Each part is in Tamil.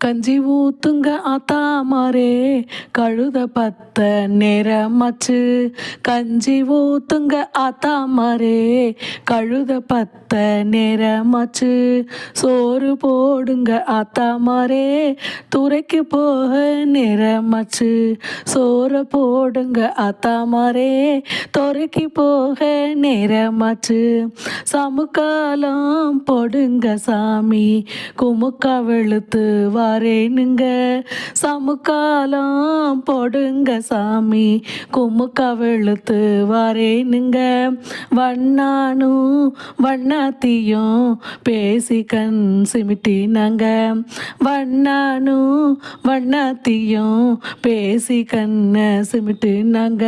கஞ்சி ஊத்துங்க ஆத்தாமாரே கழுத பத்த நேரமாச்சு. கஞ்சி ஊத்துங்க ஆத்தாமாரே கழுத பத்த நேரமாச்சு. சோறு போடுங்க ஆத்தாமாரே துறைக்கு போக நேரமாச்சு. சோறு போடுங்க ஆத்தாமாரே துறைக்கு போக நேரமாச்சு. சமுக்காலம் போடுங்க சாமி குமுக்கா வெளுத்து வரேனுங்க. சமுக்காலம் போடுங்க சாமி குமுக்கா வெளுத்து வரேனுங்க. வண்ணானும் வண்ணாத்தியும் பேசி கண் சிமிட்டினாங்க. வண்ணானும் வண்ணாத்தியும் பேசி கண்ணை சிமிட்டினாங்க.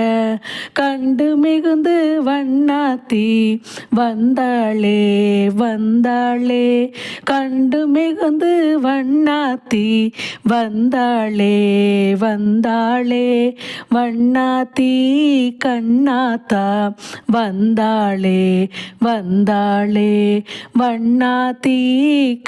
கண்டு மிகுந்து வண்ணாத்தி வந்தாளே வந்தாளே கண்டு மிகுந்து வண்ணாத்தி வந்தாளே வந்தாளே. வண்ணாத்தி கண்ணாத்தா வந்தாளே வந்தாளே. வண்ணாத்தி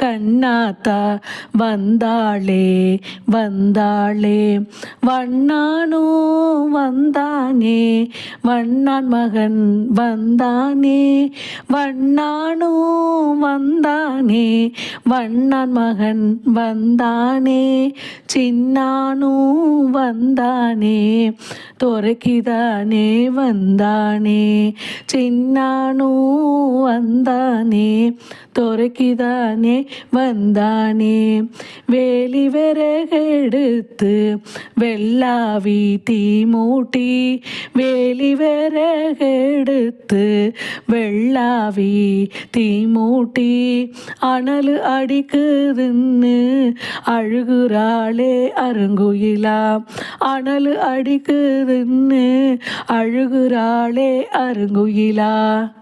கண்ணாத்தா வந்தாளே வந்தாளே. வண்ணானும் வந்தானே வண்ணான் மகன் வந்தானே. வண்ணானும் வந்தானே வண்ணான் மகன் வந்தானே. சின்னானும் வந்தானே துறைக்குதானே வந்தானே. சின்னானும் வந்தானே துறைக்குதானே வந்தானே. வேலி விறகெடுத்து வெள்ளாவி தீ மூட்டி. வேலி விறகெடுத்து வெள்ளாவி தீ மூட்டி. அனல் அடிக்குதுன்னு அழுகுறாளே அருங்குயிலா. அனல் அடிக்குதுன்னு அழுகுறாளே அருங்குயிலா.